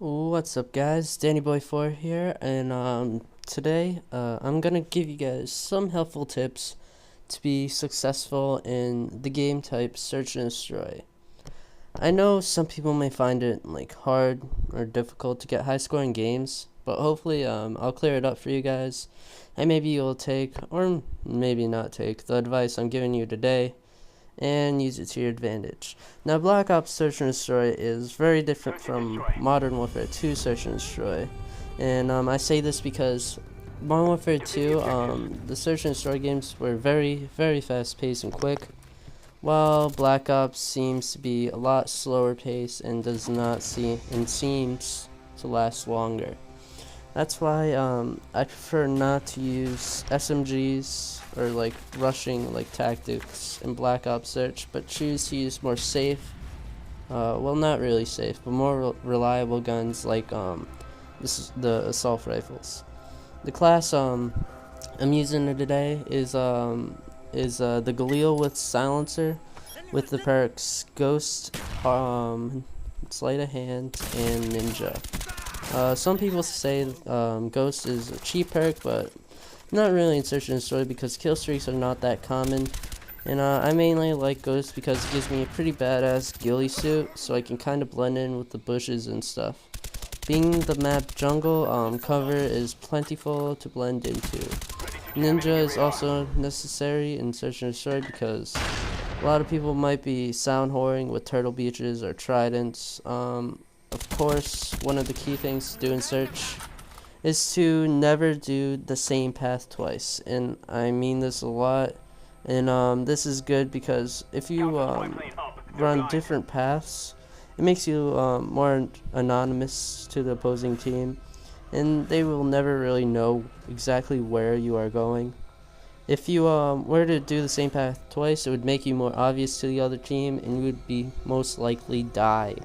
What's up, guys? DannyBoy4 here, and today I'm gonna give you guys some helpful tips to be successful in the game type Search and Destroy. I know some people may find it hard or difficult to get high scoring games, but hopefully I'll clear it up for you guys, and maybe you'll take, or maybe not take, the advice I'm giving you today and use it to your advantage. Now, Black Ops Search and Destroy is very different from Modern Warfare 2 Search and Destroy, and I say this because Modern Warfare 2, the Search and Destroy games were very, very fast paced and quick, while Black Ops seems to be a lot slower paced and seems to last longer. That's why I prefer not to use SMGs or rushing tactics in Black Ops Search, but choose to use more safe, well, not really safe, but more reliable guns like the assault rifles. The class I'm using today is the Galil with silencer with the perks Ghost, Sleight of Hand, and Ninja. Some people say Ghost is a cheap perk, but not really in Search and Destroy because kill streaks are not that common. And I mainly like Ghost because it gives me a pretty badass ghillie suit, so I can kind of blend in with the bushes and stuff. Being the map jungle, cover is plentiful to blend into. Ninja is also necessary in Search and Destroy because a lot of people might be sound whoring with turtle beaches or tridents. Of course, one of the key things to do in Search is to never do the same path twice, and I mean this a lot. And this is good because if you run different paths, it makes you more anonymous to the opposing team, and they will never really know exactly where you are going. If you were to do the same path twice, it would make you more obvious to the other team, and you would be most likely die.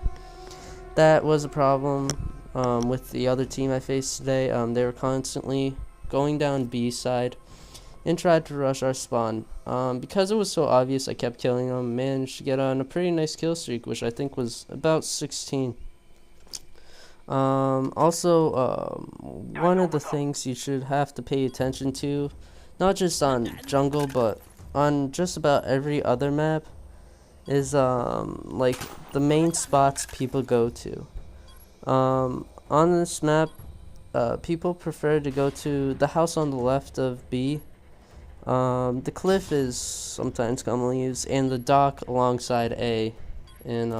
That was a problem with the other team I faced today. They were constantly going down B side and tried to rush our spawn. Because it was so obvious, I kept killing them, managed to get on a pretty nice kill streak, which I think was about 16. Also, one of the things you should have to pay attention to, not just on jungle, but on just about every other map, is the main spots people go to. On this map, people prefer to go to the house on the left of B. The cliff is sometimes commonly used, and the dock alongside A. And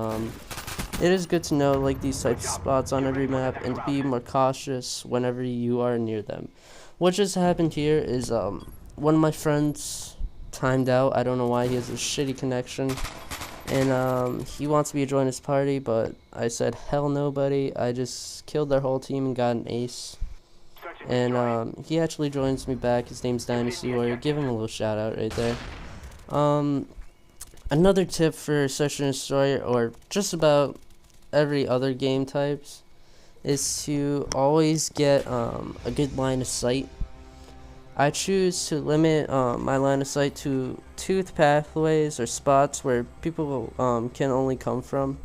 it is good to know these types of spots on every map and to be more cautious whenever you are near them. What just happened here is one of my friends timed out. I don't know why. He has a shitty connection. And he wants me to join his party, but I said, hell no, buddy. I just killed their whole team and got an ace. And he actually joins me back. His name's Dynasty Warrior. Give him a little shout out right there. Another tip for Search and Destroy, or just about every other game types, is to always get a good line of sight. I choose to limit my line of sight to tooth pathways or spots where people can only come from.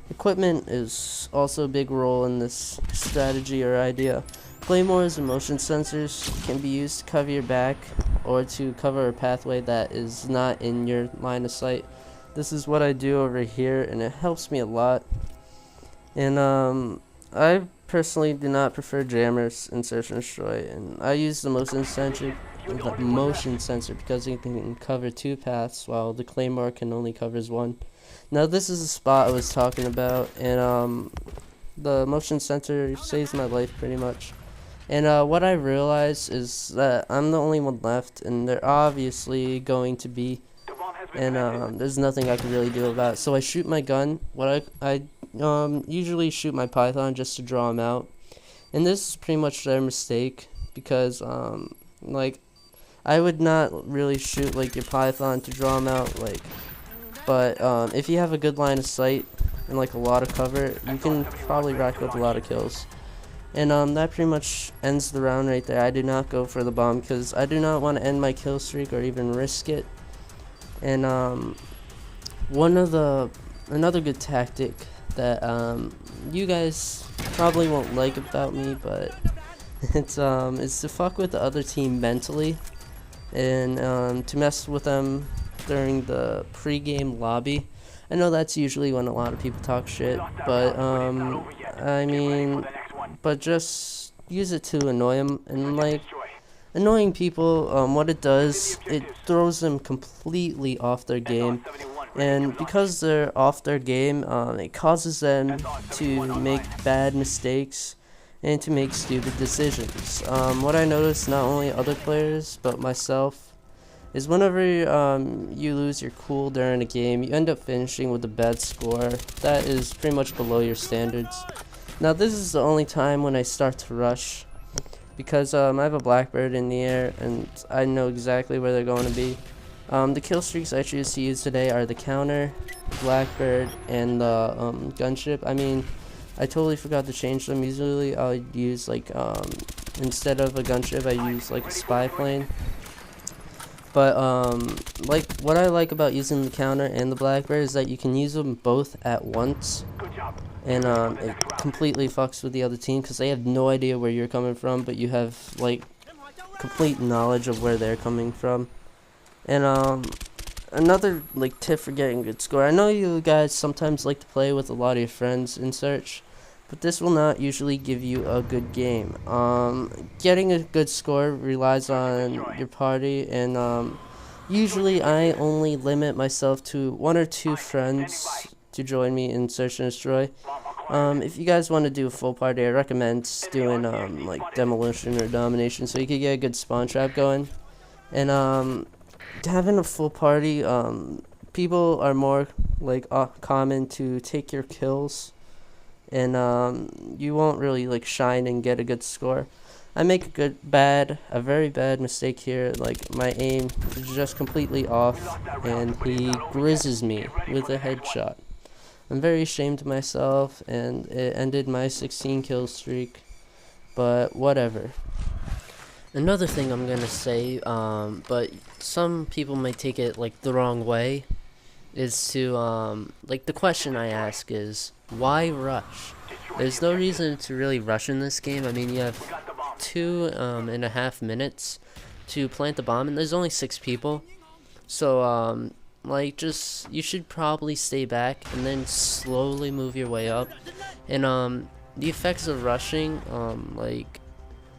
Equipment is also a big role in this strategy or idea. Claymores and motion sensors can be used to cover your back or to cover a pathway that is not in your line of sight. This is what I do over here, and it helps me a lot. And I personally do not prefer jammers in Search and Destroy, and I use the motion sensor because it can cover two paths while the claymore can only cover one. Now this is the spot I was talking about, and the motion sensor saves my life pretty much. And what I realized is that I'm the only one left, and they're obviously going to be, and there's nothing I can really do about it. So I shoot my gun. I usually shoot my Python just to draw them out, and this is pretty much their mistake because I would not really shoot your Python to draw them out, but if you have a good line of sight and a lot of cover, you can probably rack up a lot of kills. And that pretty much ends the round right there. I do not go for the bomb because I do not want to end my kill streak or even risk it. And another good tactic that you guys probably won't like about me, but it's to fuck with the other team mentally and to mess with them during the pre-game lobby. I know that's usually when a lot of people talk shit, but I mean, but just use it to annoy them. And like annoying people, what it does, it throws them completely off their game. And because they're off their game, it causes them to make bad mistakes and to make stupid decisions. What I noticed, not only other players but myself, is whenever you lose your cool during a game, you end up finishing with a bad score that is pretty much below your standards. Now this is the only time when I start to rush, because I have a blackbird in the air and I know exactly where they're going to be. The kill streaks I choose to use today are the counter, blackbird, and the gunship. I mean, I totally forgot to change them. Usually I'll use like instead of a gunship I use like a spy plane. But like what I like about using the counter and the blackbird is that you can use them both at once, and it completely fucks with the other team because they have no idea where you're coming from, but you have like complete knowledge of where they're coming from. And another like tip for getting a good score, I know you guys sometimes like to play with a lot of your friends in search, but this will not usually give you a good game. Getting a good score relies on your party, and usually I only limit myself to 1 or 2 friends to join me in Search and Destroy. If you guys want to do a full party, I recommend doing like Demolition or Domination, so you can get a good spawn trap going. And having a full party, people are more like common to take your kills, and you won't really like shine and get a good score. I make a very bad mistake here. Like my aim is just completely off, and he grizzes me with a headshot. I'm very ashamed of myself, and it ended my 16 kill streak. But whatever. Another thing I'm gonna say, but some people might take it like the wrong way, is to like the question I ask is, why rush? There's no reason to really rush in this game. I mean, you have 2.5 minutes to plant the bomb, and there's only 6 people, so like just you should probably stay back and then slowly move your way up. And the effects of rushing, like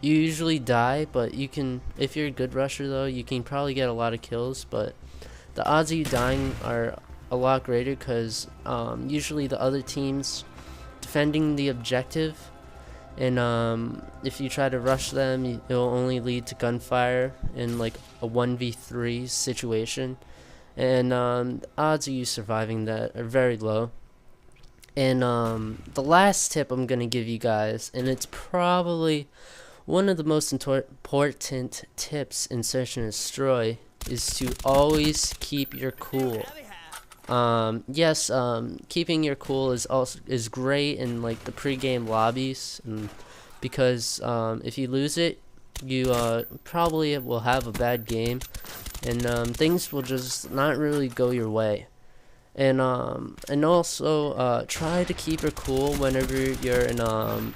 you usually die, but you can, if you're a good rusher though, you can probably get a lot of kills, but the odds of you dying are a lot greater because usually the other team's defending the objective, and if you try to rush them, it'll only lead to gunfire in like a 1v3 situation, and the odds of you surviving that are very low. And the last tip I'm gonna give you guys, and it's probably one of the most important tips in Search and Destroy, is to always keep your cool. Yes, keeping your cool is great in like the pre-game lobbies, and because if you lose it, you probably will have a bad game, and things will just not really go your way. And also try to keep your cool whenever you're in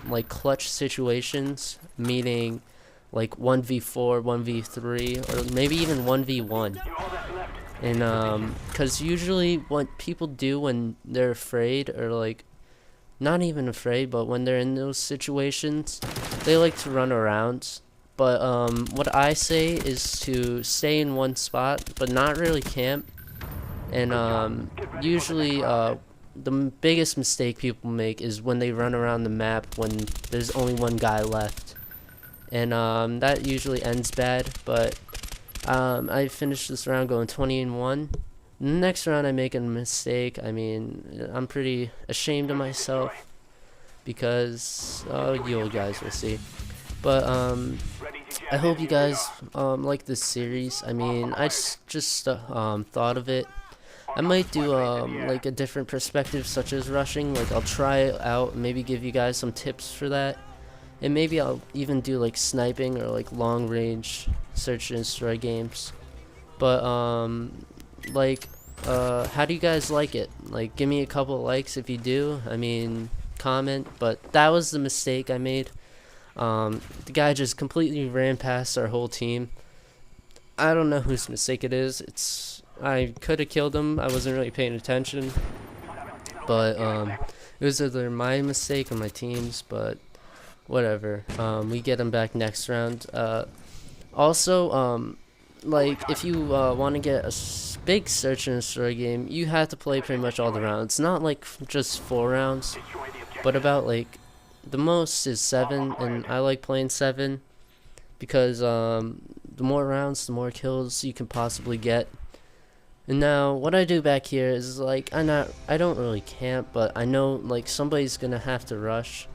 like clutch situations, meaning like 1v4, 1v3, or maybe even 1v1. And because usually what people do when they're afraid, or like not even afraid, but when they're in those situations, they like to run around. But what I say is to stay in one spot, but not really camp. And usually the biggest mistake people make is when they run around the map when there's only one guy left, and that usually ends bad. But I finished this round going 20-1. The next round I make a mistake. I mean, I'm pretty ashamed of myself because you guys will see. But I hope you guys like this series. I mean, I just thought of it. I might do like a different perspective, such as rushing. Like I'll try it out and maybe give you guys some tips for that, and maybe I'll even do like sniping or like long range search and destroy games. But like how do you guys like it? Like, give me a couple likes if you do. I mean, comment. But that was the mistake I made. The guy just completely ran past our whole team. I don't know whose mistake it is. I could have killed him. I wasn't really paying attention. But it was either my mistake or my team's. But whatever. We get him back next round. Also, like, if you want to get a big search and destroy game, you have to play pretty much all the rounds. Not like just 4 rounds, but about like the most is 7, and I like playing 7 because the more rounds, the more kills you can possibly get. And now what I do back here is like I don't really camp, but I know like somebody's gonna have to rush,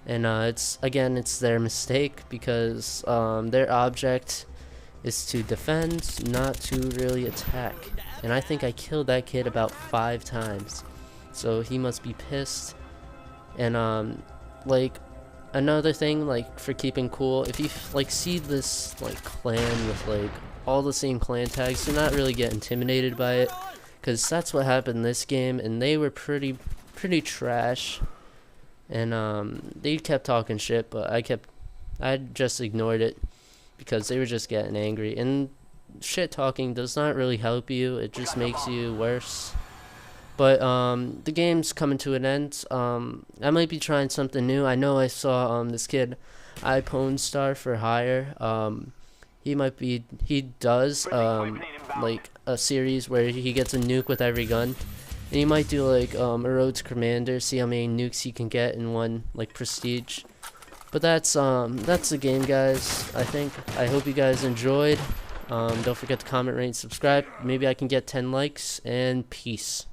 and it's their mistake because their object is to defend, not to really attack. And I think I killed that kid about 5 times, so he must be pissed. And like another thing, like for keeping cool, if you like see this like clan with like all the same clan tags, do not really get intimidated by it, because that's what happened in this game, and they were pretty trash. And they kept talking shit, but I just ignored it because they were just getting angry, and shit talking does not really help you, it just makes you worse. But the game's coming to an end. I might be trying something new. I know I saw this kid iPwn Star for Hire. He does like a series where he gets a nuke with every gun, and he might do like a Road to Commander, see how many nukes he can get in one like prestige. But that's the game, guys. I hope you guys enjoyed. Don't forget to comment, rate, and subscribe. Maybe I can get 10 likes, and peace.